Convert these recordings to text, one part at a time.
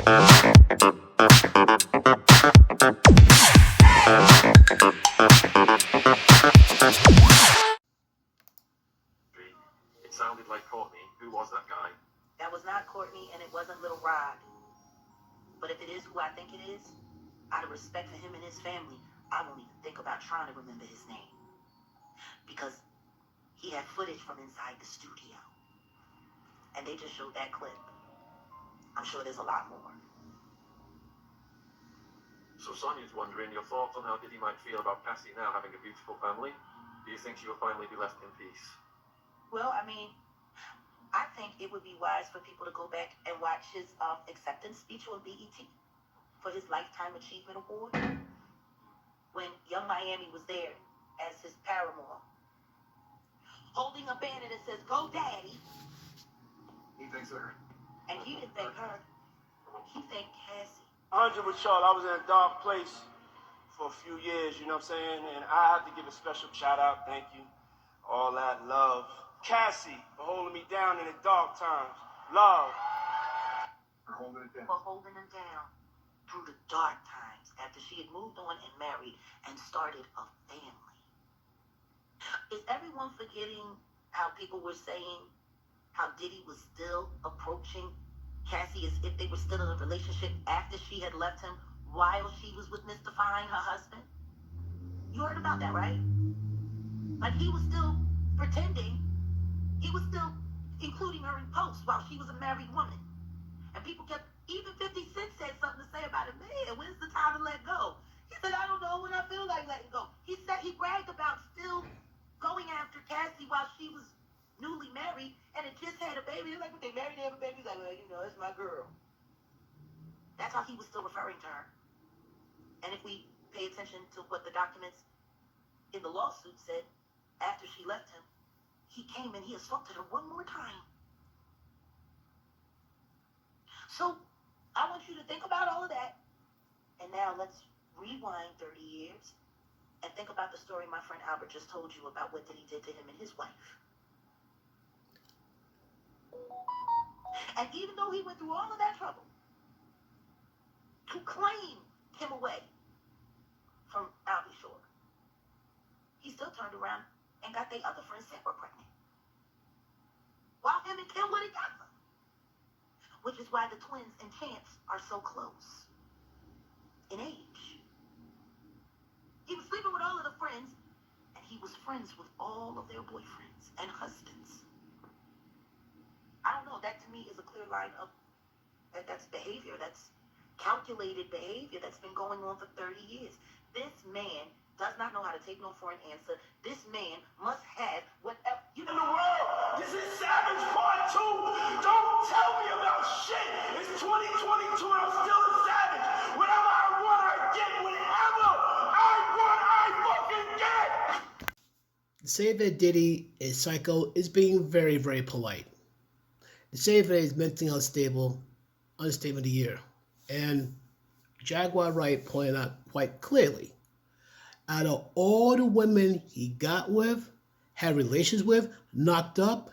It sounded like Courtney. Who was that guy? That was not Courtney, and it wasn't Little Rod. But if it is who I think it is, out of respect for him and his family, I won't even think about trying to remember his name. Because he had footage from inside the studio. And they just showed that clip. I'm sure there's a lot more. So Sonia's wondering your thoughts on how Diddy might feel about Cassie now having a beautiful family. Do you think she will finally be left in peace? Well, I mean, I think it would be wise for people to go back and watch his acceptance speech on BET for his Lifetime Achievement Award. When Young Miami was there as his paramour, holding a banner that says, "Go Daddy." He thanks her. And he didn't thank her. He thanked Cassie. 100 with y'all. I was in a dark place for a few years, you know what I'm saying? And I have to give a special shout out, thank you. All that love. Cassie for holding me down in the dark times. Love. For holding it down. For holding him down through the dark times after she had moved on and married and started a family. Is everyone forgetting how people were saying how Diddy was still approaching Cassie as if they were still in a relationship after she had left him while she was with Mr. Fine, her husband? You heard about that, right? Like he was still pretending. He was still including her in posts while she was a married woman. And people kept, even 50 Cent said something to say about it. Man, when's the time to let go? He said, I don't know when I feel like letting go. He said he bragged about still going after Cassie while she was newly married and it just had a baby. They're like, when they married, they have a baby. He's like, well, you know, it's my girl. That's how he was still referring to her. And if we pay attention to what the documents in the lawsuit said, after she left him, he came and he assaulted her one more time. So I want you to think about all of that. And now let's rewind 30 years and think about the story my friend Albert just told you about what Diddy did to him and his wife. And even though he went through all of that trouble to claim him away from Albie Shore, he still turned around and got their other friend Sarah pregnant. While him and Kim were together. Which is why the twins and Chance are so close in age. He was sleeping with all of the friends, and he was friends with all of their boyfriends and husbands. I don't know, that to me is a clear line of that's behavior, that's calculated behavior that's been going on for 30 years. This man does not know how to take no for an answer. This man must have whatever In the world, this is Savage Part 2. Don't tell me about shit. It's 2022 and I'm still a savage. Whatever I want, I get. Whatever I want, I fucking get. To say that Diddy is psycho is being very, very polite. To say that he's mentally unstable, understatement of the year. And Jaguar Wright pointed out quite clearly, out of all the women he got with, had relations with, knocked up,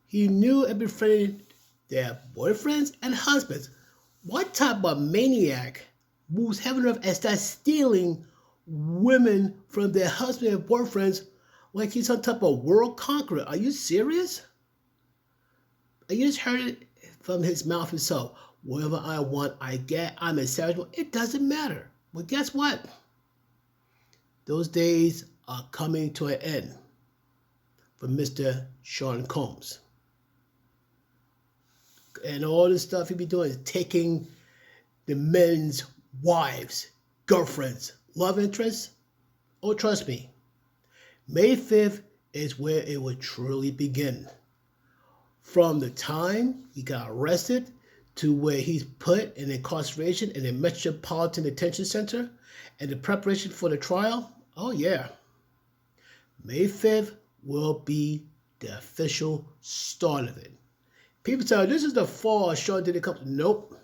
he knew and befriended their boyfriends and husbands. What type of maniac moves heaven and earth and starts stealing women from their husbands and boyfriends like he's some type of world conqueror? Are you serious? You just heard it from his mouth himself. Whatever I want, I get. I'm a savage. It doesn't matter. Well, guess what? Those days are coming to an end for Mr. Sean Combs. And all the stuff he be doing is taking the men's wives, girlfriends, love interests. Oh, trust me, May 5th is where it will truly begin. From the time he got arrested to where he's put in incarceration in a Metropolitan Detention Center and the preparation for the trial, oh yeah. May 5th will be the official start of it. People tell this is the fall of Sean Diddy comes. Nope.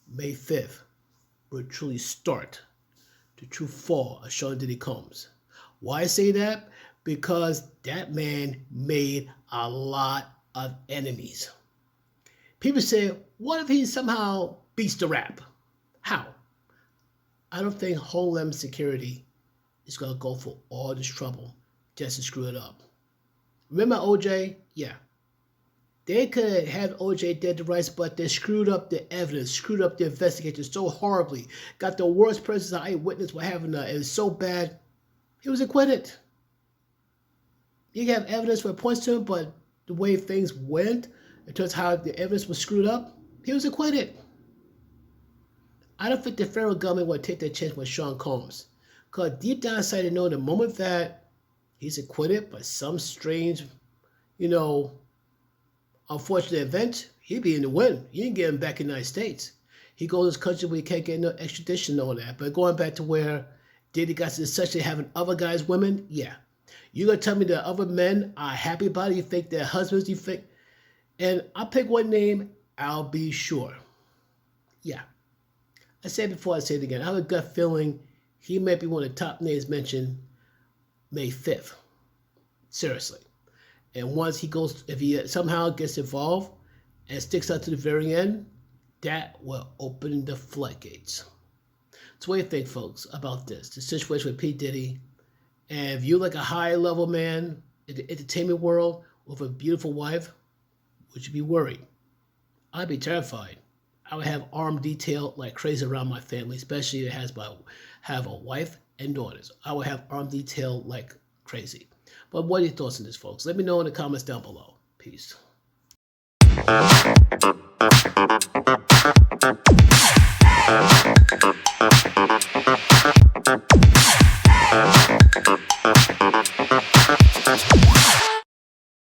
May 5th will truly start the true fall of Sean Diddy Combs. Why I say that? Because that man made a lot of enemies. People say, what if he somehow beats the rap? How? I don't think Homeland Security is going to go for all this trouble just to screw it up. Remember OJ? Yeah. They could have OJ dead to rights, but they screwed up the evidence, screwed up the investigation so horribly. Got the worst person eyewitness, what having it was so bad, he was acquitted. You can have evidence where it points to him, but the way things went, in terms of how the evidence was screwed up, he was acquitted. I don't think the federal government would take that chance with Sean Combs. Because deep down inside, they know the moment that he's acquitted by some strange, unfortunate event, he'd be in the win. You ain't getting him back in the United States. He goes to this country where he can't get no extradition and all that. But going back to where Diddy got to such having other guys' women, yeah. You gonna tell me that other men are happy about it? You think they're husbands? You think? And I'll pick one name, I'll be sure. Yeah. I said it before, I say it again. I have a gut feeling he may be one of the top names mentioned May 5th. Seriously. And once he goes, if he somehow gets involved and sticks out to the very end, that will open the floodgates. So what do you think, folks, about this? The situation with P. Diddy. And if you're like a high-level man in the entertainment world with a beautiful wife, would you be worried? I'd be terrified. I would have armed detail like crazy around my family, especially if it have a wife and daughters. I would have armed detail like crazy. But what are your thoughts on this, folks? Let me know in the comments down below. Peace.